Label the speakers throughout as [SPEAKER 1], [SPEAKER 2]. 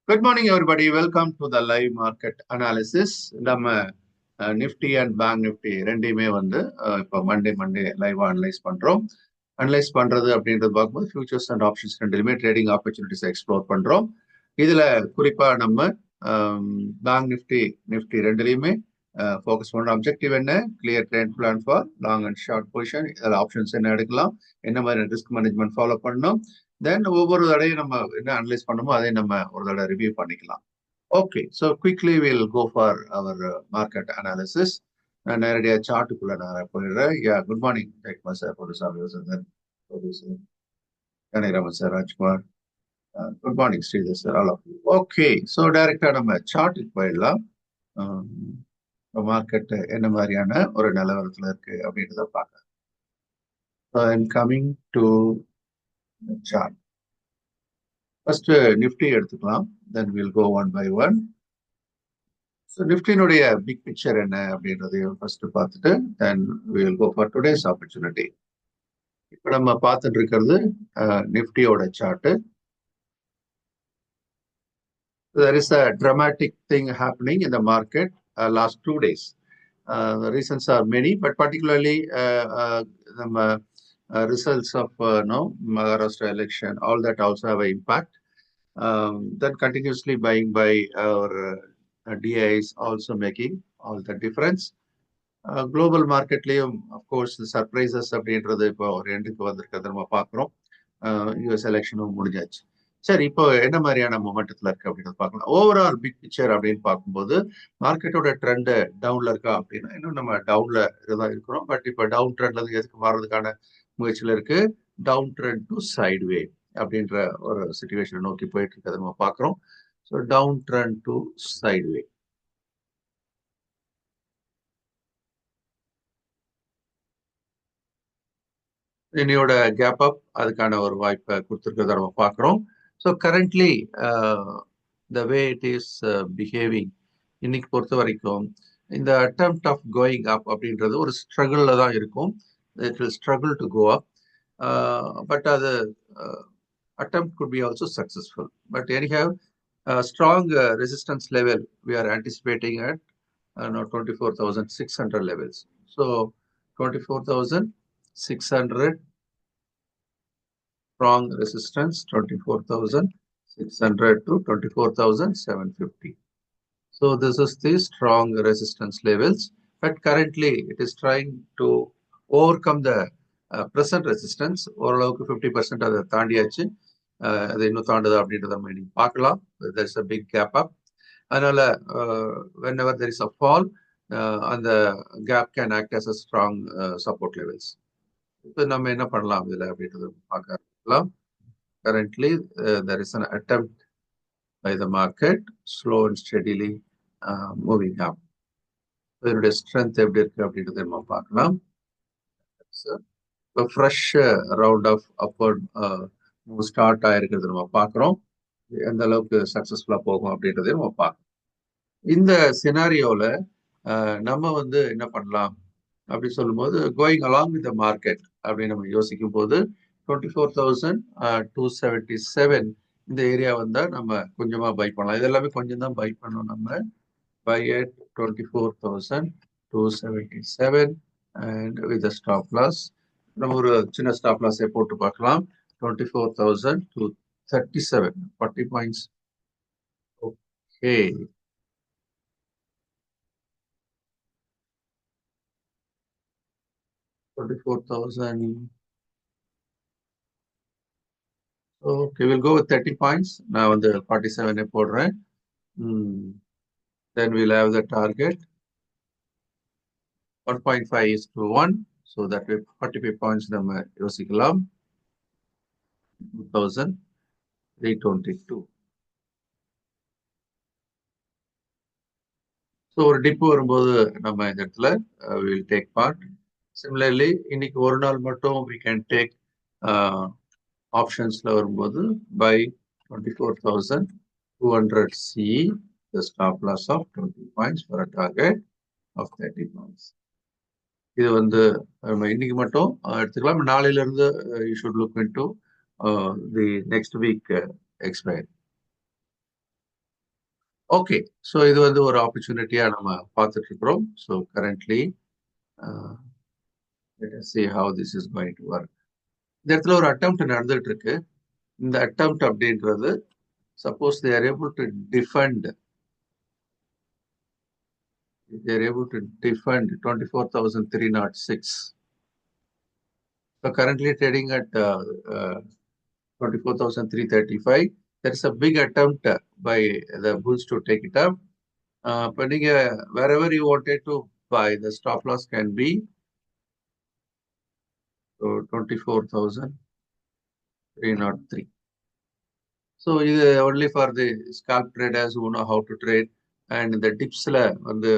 [SPEAKER 1] Good morning, everybody. Welcome to the live market analysis. நம்ம Nifty and bank Nifty ரெண்டையுமே வந்து இப்போ மண்டே லைவ் அனலைஸ் பண்றோம். அனலைஸ் பண்றது அப்படின்றது பார்க்கும்போது ஃபியூச்சர்ஸ் அண்ட் ஆப்ஷன்ஸ் ரெண்டுலையுமே ட்ரேடிங் ஆப்பர்ச்சுனிட்டிஸ் எக்ஸ்ப்ளோர் பண்றோம். இதுல குறிப்பா நம்ம பேங்க் நிஃப்டி ரெண்டுலையுமே ஃபோக்கஸ் பண்ற அப்ஜெக்டிவ் என்ன, clear trade plan for long and short position, இதில் ஆப்ஷன்ஸ் என்ன எடுக்கலாம், என்ன மாதிரி ரிஸ்க் மேனேஜ்மெண்ட் ஃபாலோ பண்ணணும், தென் ஒவ்வொரு தடையும் நம்ம என்ன அனலைஸ் பண்ணுமோ அதை நம்ம ஒரு தடவை ரிவ்யூ பண்ணிக்கலாம். Okay, so quickly will go for our market analysis. நான் நேரடியாக சார்ட்டுக்குள்ள நான் போயிடுறேன். Yeah, good morning Jayakumar sir, Porusamy Vasanthan, Kanakaraman sir, Rajkumar, good morning Sridhar sir, all of you. Okay, so டைரக்டா நம்ம சார்ட்டுக்கு போயிடலாம். மார்க்கெட் என்ன மாதிரியான ஒரு நிலவரத்துல இருக்கு அப்படின்றத பார்க்கலாம். I'm coming to chart. First Nifty எடுத்துக்கலாம், then will go one by one. So நிஃப்டினுடைய பிக் பிக்சர் என்ன அப்படின்றதையும் ஃபர்ஸ்ட் பார்த்துட்டு then will go for today's opportunity. இப்போ நம்ம பார்த்துட்டு இருக்கிறது நிஃப்டியோட chart. There is a dramatic thing happening in the market last 2 days. The reasons are many, but particularly the results of Maharashtra election, all that also have an impact. Then continuously buying by our DIs also making all the difference. Global மார்க்கெட்லேயும் of course surprises அப்படின்றது இப்போ ஒரு எண்டுக்கு வந்திருக்கிறத நம்ம பார்க்குறோம். US எலெக்ஷனும் முடிஞ்சாச்சு. சரி, இப்போ என்ன மாதிரியான மொமெண்டத்தில் இருக்கு அப்படின்னு பார்க்கலாம். ஓவரால் பிக் பிக்சர் அப்படின்னு பார்க்கும்போது மார்க்கெட்டோட ட்ரெண்டு டவுன்ல இருக்கா அப்படின்னா இன்னும் நம்ம டவுன்ல இதுதான் இருக்கிறோம். பட் இப்போ டவுன் ட்ரெண்ட்ல இருந்து எதுக்கு மாறுறதுக்கான முயற்சியில் இருக்கு. டவுன் ட்ரெண்ட் டு சைட்வே அப்படின்ற ஒரு சிச்சுவேஷனை நோக்கி போயிட்டு இருக்கிறத நம்ம பார்க்குறோம். So down trend to sideway. இன்னையோட கேப் அப் அதுக்கான ஒரு வாய்ப்பை கொடுத்துருக்கிறத நம்ம பார்க்குறோம். So currently the way it is behaving இன்னைக்கு பொறுத்த வரைக்கும் இந்த அட்டெம்ப்ட் ஆஃப் கோயிங் அப் அப்படின்றது ஒரு ஸ்ட்ரகிளில் தான் இருக்கும். It will struggle to go up, but அது attempt could be also successful. But anyhow, strong resistance level we are anticipating at 24,600 levels. So 24,600 strong resistance, 24,600 to 24,750. So this is the strong resistance levels, but currently it is trying to overcome the present resistance. ஓரளவுக்கு 50% அதை தாண்டியாச்சு. அது இன்னும் தாண்டுதா அப்படின்றத நம்ம இன்னைக்கு பார்க்கலாம். there is a big gap up. அதனால whenever there is a fall, அந்த gap can act as a strong support levels. இப்போ நம்ம என்ன பண்ணலாம் இதில் அப்படின்றத பார்க்கலாம். Currently there is an attempt by the market slow and steadily moving up. இதனுடைய ஸ்ட்ரென்த் எப்படி இருக்கு அப்படின்றத நம்ம பார்க்கலாம். இப்போ fresh round of upward start ஆயிருக்கிறது நம்ம பார்க்குறோம். எந்த அளவுக்கு சக்ஸஸ்ஃபுல்லாக போகும் அப்படின்றதையும் நம்ம பார்க்கணும். இந்த சினாரியோவில் நம்ம வந்து என்ன பண்ணலாம் அப்படி சொல்லும்போது going along with the market அப்படின்னு நம்ம யோசிக்கும் போது 24,277 இந்த ஏரியா வந்தால் நம்ம கொஞ்சமாக பை பண்ணலாம். இது எல்லாமே கொஞ்சம் தான் பை பண்ணணும். நம்ம buy at 24,277 and with stop loss நம்ம ஒரு சின்ன ஸ்டாப் லாஸை போட்டு பார்க்கலாம். 24,237, 40 points. Okay. $24,000. Okay, we'll go with 30 points. Now on the 47 போடுறேன். Then we'll have the target 1.5:1. So that way 45 points நம்ம யோசிக்கலாம். 2,322. ஸோ ஒரு டிப்பு வரும்போது நம்ம இந்த இடத்துல வில் டேக் பார்ட். சிமிலர்லி இன்னைக்கு ஒரு நாள் மட்டும் we can take ஆப்ஷன்ஸ்ல வரும்போது by 24,200 C, the stop loss of 20 points for a target of 30 points. இது வந்து நம்ம இன்னைக்கு மட்டும் எடுத்துக்கலாம். நாளையில இருந்து you should look into the next week expiry. Okay. So இது வந்து ஒரு ஆப்பர்ச்சுனிட்டியா நம்ம பார்த்துட்டு இருக்கிறோம். So currently let us see how this is going to work. இந்த இடத்துல ஒரு அட்டெம்ப்ட் நடந்துட்டு இருக்கு. இந்த அட்டெம்ப்ட் அப்படின்றது suppose they are able to defend 24,306. So currently trading at 24,335. There is a big attempt by the bulls to take it up. But wherever you wanted to buy, the stop loss can be 24,303. So இது only for the scalp traders who know how to trade and இந்த டிப்ஸ்ல வந்து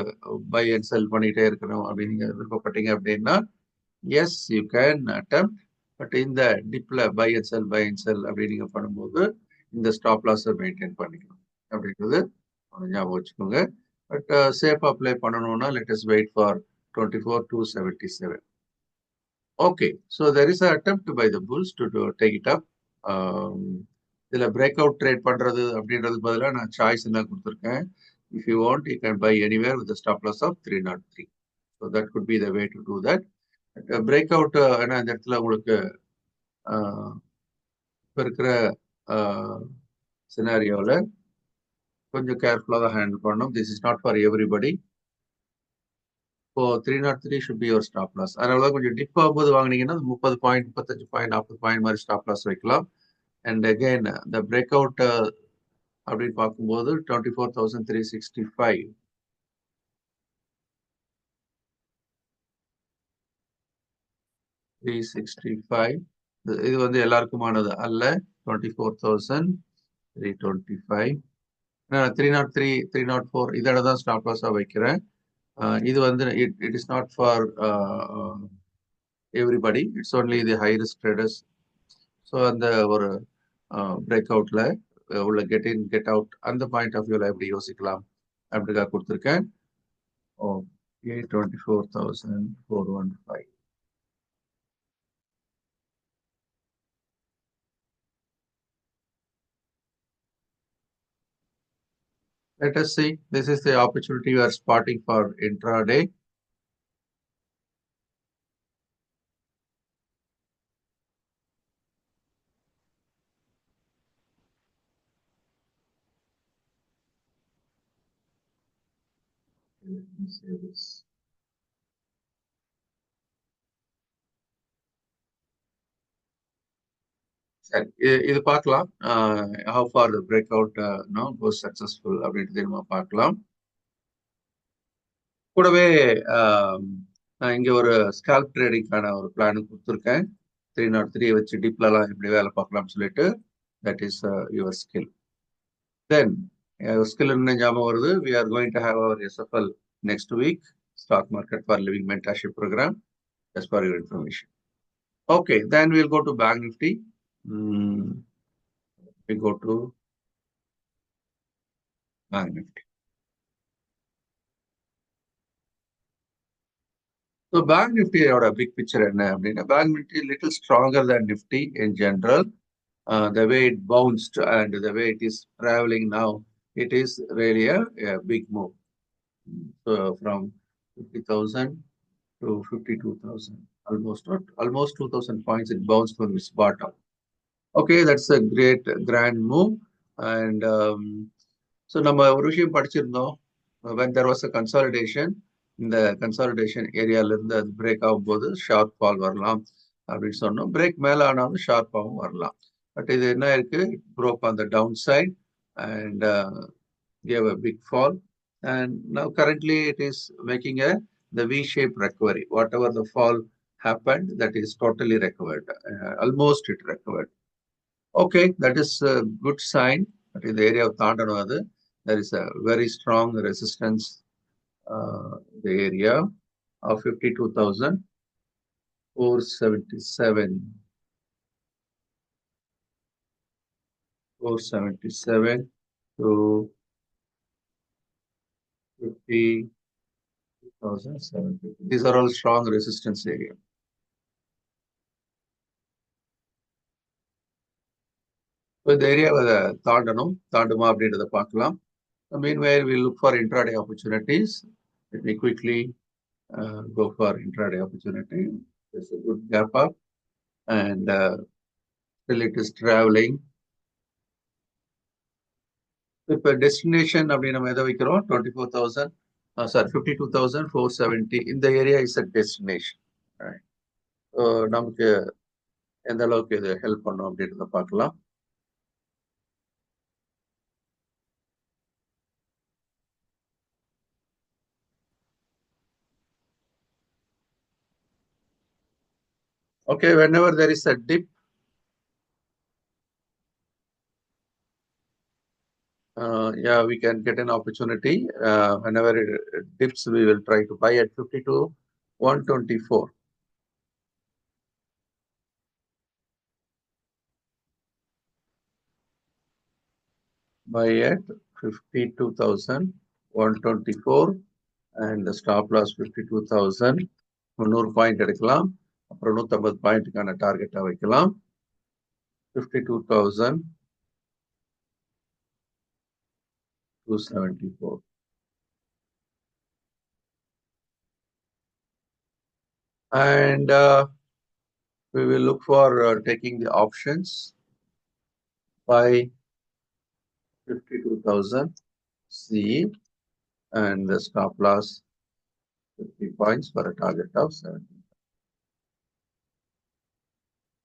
[SPEAKER 1] by and sell பண்ணிட்டே இருக்கணும் அப்படின்னு நீங்க விருப்பப்பட்டீங்க அப்படின்னா yes you can attempt. But இந்த டிப்ல பை அண்ட் செல் அப்படின்னு நீங்க பண்ணும்போது இந்த ஸ்டாப் லாஸை மெயின்டைன் பண்ணிக்கணும் அப்படின்றது ஞாபகம் வச்சுக்கோங்க. பட் சேஃப் அப்ளை பண்ணணும்னா let us wait for 24,277. Okay, so there is attempt by the bulls to take it up. இதில் பிரேக் அவுட் ட்ரேட் பண்ணுறது அப்படின்றது பதிலாக நான் சாய்ஸ் என்ன கொடுத்துருக்கேன். If you want you can buy anywhere with stop loss of 303. So that could be the way to do that. Break out ஏன்னா இந்த இடத்துல உங்களுக்கு இப்போ இருக்கிற சினாரியோவில் கொஞ்சம் கேர்ஃபுல்லாக தான் ஹேண்டில் பண்ணணும். This is not for everybody. இப்போ 303 should be your stop loss. அதனால தான் கொஞ்சம் டிப் ஆகும்போது வாங்கினீங்கன்னா 30 பாயிண்ட் 35 பாயிண்ட் 40 பாயிண்ட் மாதிரி ஸ்டாப் லாஸ் வைக்கலாம். அண்ட் அகெயின் இந்த பிரேக் அவுட் அப்படின்னு பார்க்கும்போது 24,365. இது வந்து எல்லாருக்குமானது அல்ல. 24,325. 303 304 இதோட தான் ஸ்டாப் லாஸா வைக்கிறேன். இது வந்து it is not for everybody, it's only the high risk traders. So அந்த ஒரு பிரேக் அவுட்ல உள்ள கெட் இன் கெட் அவுட் அந்த பாயிண்ட் ஆஃப் வியூல எப்படி யோசிக்கலாம் அப்படிதான் கொடுத்துருக்கேன். Okay, 24,415. Let us see. This is the opportunity we are spotting for intraday. Let me say this. சரி, இது பார்க்கலாம். How far the breakout goes successful அப்படின்றது நம்ம பார்க்கலாம். கூடவே நான் இங்க ஒரு ஸ்கால்ப் ட்ரேடிங்கான ஒரு பிளான் கொடுத்துருக்கேன். 303 வச்சு டிப்லலாம் எப்படி வேலை பார்க்கலாம்னு சொல்லிட்டு that is your skill. Then skill என்ன ஞாபகம் வருது. We are going to have our SFL next week, Stock Market for Living Mentorship Program, just for your information. Okay, then we'll go to Bank Nifty. We go to Bank Nifty. So Bank Nifty ஓட big picture என்ன அப்படின்னா, Bank Nifty little stronger than Nifty in general. The way it bounced and the way it is traveling now, it is really a big move. So from 50,000 to 52,000, almost 2,000 points it bounced from its bottom. Okay, that's a great grand move. And so நம்ம ஒரு விஷயம் படிச்சிருந்தோம். When there was a consolidation, இந்த consolidation ஏரியால இருந்து அது break ஆகும்போது sharp fall வரலாம் அப்படின்னு சொன்னோம். பிரேக் மேல ஆனாலும் ஷார்ப்பாகவும் வரலாம். பட் இது என்ன இருக்கு, broke on the downside and gave a big fall. And now currently it is making the V-shaped recovery. Whatever the fall happened, that is totally recovered. Almost it recovered. Okay, that is a good sign. But in the area of Thandanadu, there is a very strong resistance. The area of 52,477. 477 to 50,750. These are all strong resistance area. So இந்த ஏரியாவை தாண்டணும், தாண்டுமா அப்படின்றத பார்க்கலாம். Meanwhile, we'll look for intraday opportunities. Let me quickly go for intraday opportunity. There's a good gap up, and still it is traveling. இப்போ destination அப்படின்னு நம்ம எதை வைக்கிறோம் 24,000 sorry 52,470 இந்த ஏரியா இஸ் அ டெஸ்டினேஷன். நமக்கு எந்த அளவுக்கு இது ஹெல்ப் பண்ணும் அப்படின்றத பார்க்கலாம். Okay, whenever there is a dip, yeah, we can get an opportunity. Whenever it dips, we will try to buy at 52,124. Buy at 52,124 and the stop loss 52,000. 100 point எடுக்கலாம். அப்புறம் 150 பாயிண்ட்டுக்கான டார்கெட்டா வைக்கலாம். 52,274. And we will look for taking the options by 52,000 C and the stop loss 50 points for a target of 70.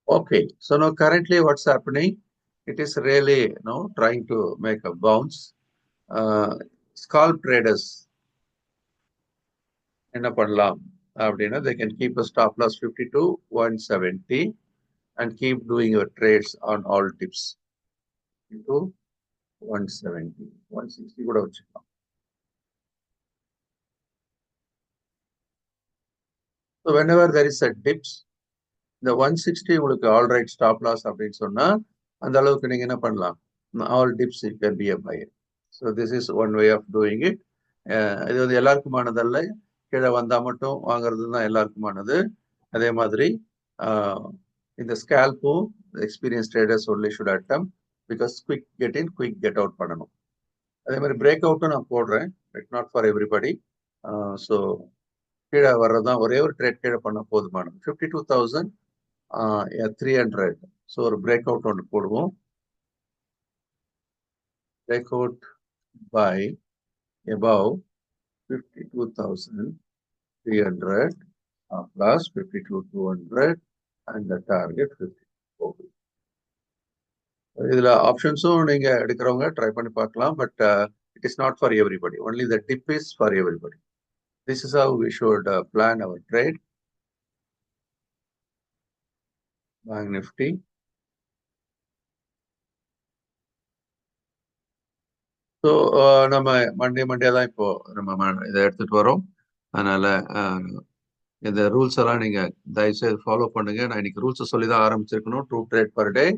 [SPEAKER 1] Okay, so now currently what's happening? It is really trying to make a bounce. Scalp traders என்ன பண்ணலாம் அப்படின்னா they can keep a stop loss 52,170 and keep doing your trades on all tips into 170, 160 கூட வச்சுக்கலாம். So whenever there is a dips, இந்த 160 உங்களுக்கு all right stop loss அப்படின்னு சொன்னா அந்த அளவுக்கு நீங்க என்ன பண்ணலாம், all dips it can be a buyer. So this is one way of doing it. இது வந்து எல்லாருக்குமானதல்ல, கீழே வந்தா மட்டும் வாங்குறது தான் எல்லாருக்குமானது. அதே மாதிரி இந்த ஸ்கேல்ப்பும் experience traders only should attempt, because quick get in quick get out பண்ணணும். அதே மாதிரி பிரேக் அவுட்டும் நான் போடுறேன், it not for everybody. So கீழே வர்றதுதான் ஒரே ஒரு ட்ரேட் கீழே பண்ண போதுமானது. 52,300. ஸோ ஒரு பிரேக் அவுட் ஒன்று போடுவோம். Break out buy above 52,300 plus 52,200 and the target 54. இதுல ஆப்ஷன்ஸும் நீங்க எடுக்கிறவங்க ட்ரை பண்ணி பார்க்கலாம், but it is not for everybody. Only the dip is for everybody. This is how we should plan our trade. Bank Nifty. So நம்ம Monday தான் இப்போ நம்ம இதை எடுத்துட்டு வரோம். அதனால இந்த ரூல்ஸ் எல்லாம் நீங்க தயவுசெய்து ஃபாலோ பண்ணுங்க. நான் இன்னைக்கு ரூல்ஸை சொல்லி தான் ஆரம்பிச்சிருக்கணும். 2 trade per day.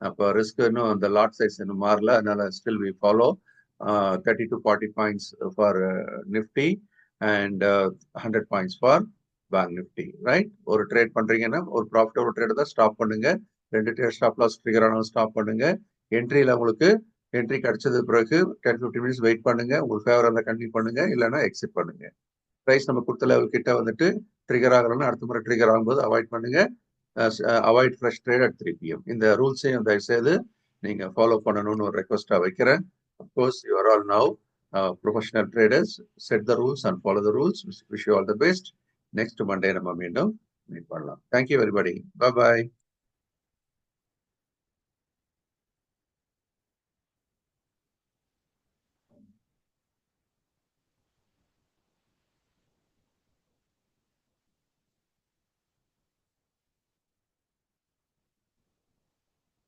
[SPEAKER 1] அப்போ ரிஸ்க் இன்னும் அந்த லாட் சைஸ் இன்னும் மாறல. அதனால still we follow 30 to 40 points for Nifty and 100 points for bank Nifty. Right, ஒரு ட்ரேட் பண்றீங்கன்னா ஒரு ப்ராஃபிட்டபிள் ட்ரேட் தான் ஸ்டாப் பண்ணுங்க. 2 ட்ரேட் ஸ்டாப் லாஸ் ட்ரிகர் ஆனாலும் ஸ்டாப் பண்ணுங்க. என்ட்ரியில உங்களுக்கு என்ட்ரி கிடைச்சது பிறகு 10-15 மினிட்ஸ் வெயிட் பண்ணுங்க. உங்களுக்கு ஃபேவர் இருந்தால் கண்டினியூ பண்ணுங்க, இல்லைன்னா எக்ஸிட் பண்ணுங்க. ப்ரைஸ் நம்ம கொடுத்த லெவல் கிட்ட வந்துட்டு ட்ரிகர் ஆகலன்னா அடுத்த முறை ட்ரிகர் ஆகும்போது அவாய்ட் பண்ணுங்க. Avoid fresh trade at 3 PM. இந்த ரூல்ஸையும் தயவுசெய்து நீங்க ஃபாலோ பண்ணணும்னு ஒரு ரெக்வஸ்டா வைக்கிறேன். Of course you are all now professional traders. Set the rules and follow the rules. Wish you all the best. Next Monday நம்ம மீண்டும் மீட் பண்ணலாம். Thank you everybody. Bye bye.